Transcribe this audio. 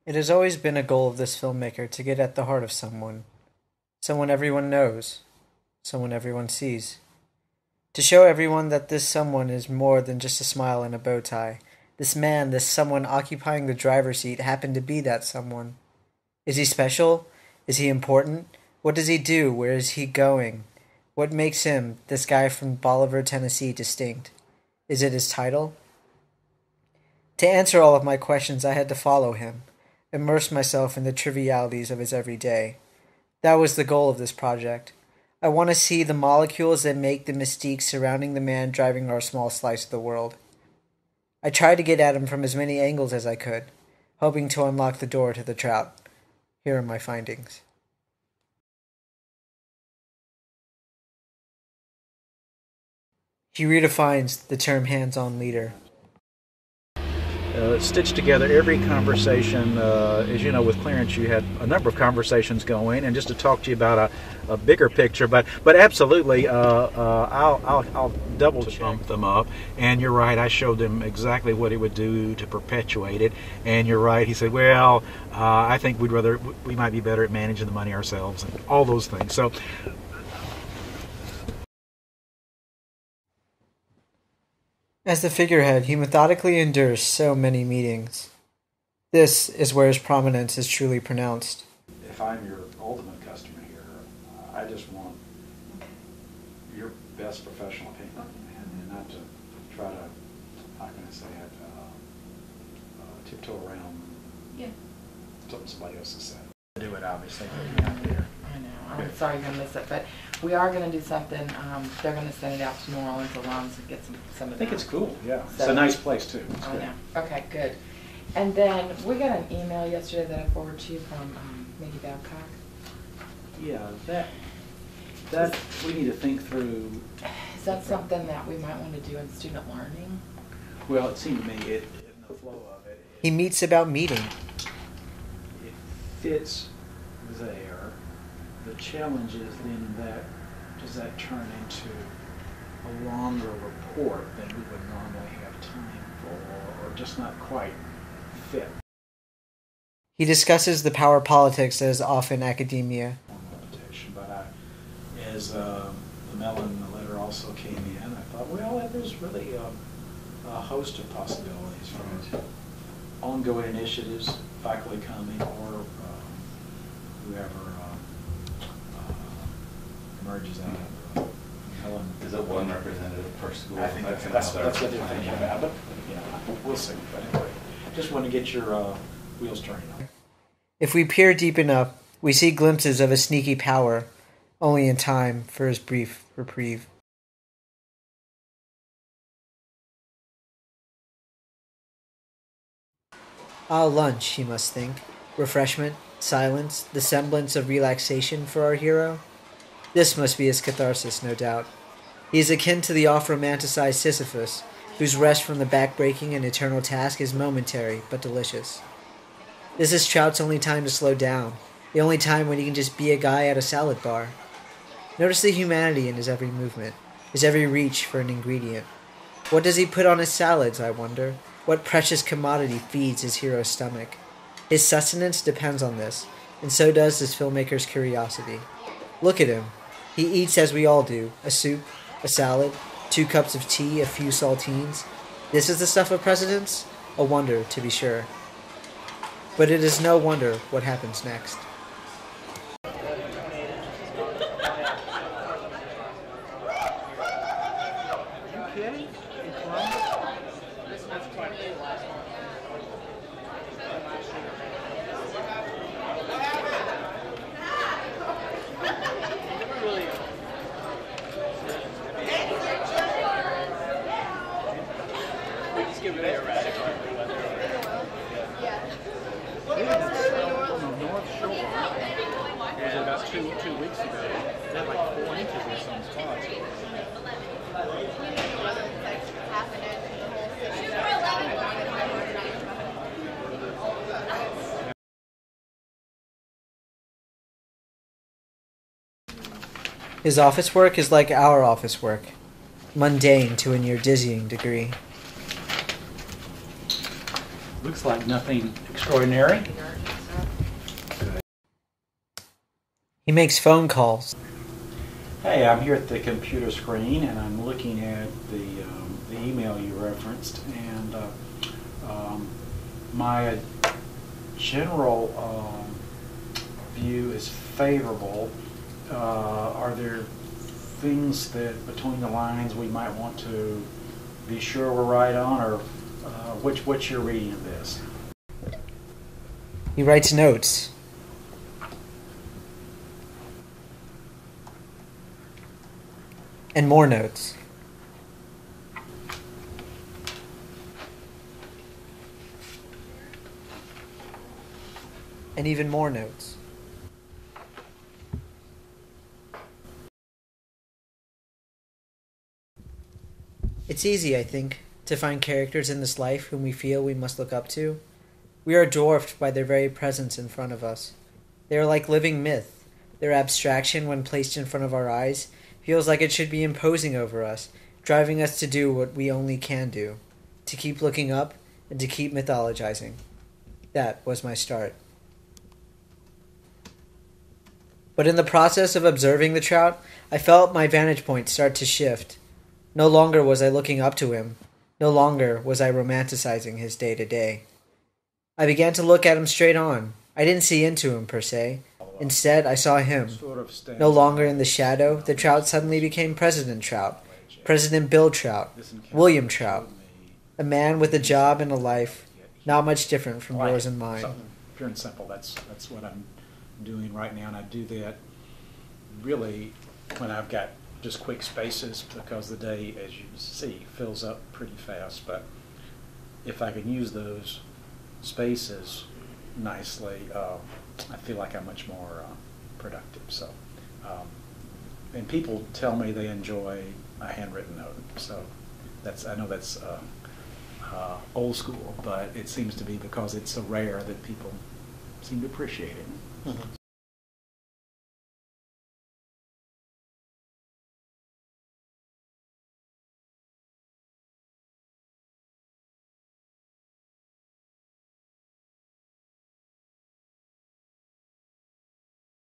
It has always been a goal of this filmmaker to get at the heart of someone. Someone everyone knows. Someone everyone sees. To show everyone that this someone is more than just a smile and a bow tie. This man, this someone occupying the driver's seat happened to be that someone. Is he special? Is he important? What does he do? Where is he going? What makes him, this guy from Bolivar, Tennessee, distinct? Is it his title? To answer all of my questions, I had to follow him, immerse myself in the trivialities of his everyday. That was the goal of this project. I want to see the molecules that make the mystique surrounding the man driving our small slice of the world. I tried to get at him from as many angles as I could, hoping to unlock the door to the Troutt. Here are my findings. He redefines the term hands-on leader. Stitch together every conversation. As you know, with Clarence, you had a number of conversations going, and just to talk to you about a bigger picture. But absolutely, I'll double bump them up. And you're right. I showed them exactly what it would do to perpetuate it. And you're right. He said, "Well, I think we might be better at managing the money ourselves," and all those things. So. As the figurehead, he methodically endures so many meetings. This is where his prominence is truly pronounced. If I'm your ultimate customer here, I just want your best professional opinion, and not to try to, how can I say it, tiptoe around something somebody else has said. Do it, obviously, but you're not there. I know. I'm sorry you're going to miss it, but we are going to do something. They're going to send it out to New Orleans alums and get some of that. I think it's cool, yeah. So, it's a nice place, too. I know. Okay, good. And then we got an email yesterday that I forwarded to you from Maggie Babcock. Yeah, that we need to think through. Is that something that we might want to do in student learning? Well, it seemed to me, in the flow of it, He meets about meeting. It fits there. The challenge is then does that turn into a longer report than we would normally have time for, or just not quite fit? He discusses the power politics that is often academia. But as the mail and the letter also came in, I thought, well, there's really a host of possibilities from ongoing initiatives, faculty coming, or whoever emerges out of Helen. Is it one representative per school? I think that's what they're thinking about, but we'll see. But anyway, just want to get your wheels turning. If we peer deep enough, we see glimpses of a sneaky power, only in time for his brief reprieve. Lunch, he must think. Refreshment, silence, the semblance of relaxation for our hero. This must be his catharsis, no doubt. He is akin to the oft-romanticized Sisyphus, whose rest from the back-breaking and eternal task is momentary but delicious. This is Trout's only time to slow down, the only time when he can just be a guy at a salad bar. Notice the humanity in his every movement, his every reach for an ingredient. What does he put on his salads, I wonder? What precious commodity feeds his hero's stomach? His sustenance depends on this, and so does this filmmaker's curiosity. Look at him. He eats as we all do, a soup, a salad, 2 cups of tea, a few saltines. This is the stuff of presidents? A wonder, to be sure. But it is no wonder what happens next. His office work is like our office work, mundane to a near dizzying degree. Looks like nothing extraordinary. He makes phone calls. Hey, I'm here at the computer screen and I'm looking at the email you referenced, and my general view is favorable. Are there things that between the lines we might want to be sure we're right on, or what's your reading of this? He writes notes. And more notes. And even more notes. It's easy, I think, to find characters in this life whom we feel we must look up to. We are dwarfed by their very presence in front of us. They are like living myth. Their abstraction, when placed in front of our eyes, feels like it should be imposing over us, driving us to do what we only can do, to keep looking up and to keep mythologizing. That was my start. But in the process of observing the Troutt, I felt my vantage point start to shift. No longer was I looking up to him. No longer was I romanticizing his day-to-day. I began to look at him straight on. I didn't see into him, per se. Instead, I saw him. No longer in the shadow, the Troutt suddenly became President Troutt, President Bill Troutt, William Troutt, a man with a job and a life not much different from yours and mine. Pure and simple, that's what I'm doing right now, and I do that really when I've got just quick spaces, because the day, as you see, fills up pretty fast. But if I can use those spaces nicely, I feel like I'm much more productive. So, and people tell me they enjoy a handwritten note. So I know that's old school, but it seems to be because it's so rare that people seem to appreciate it. Mm-hmm.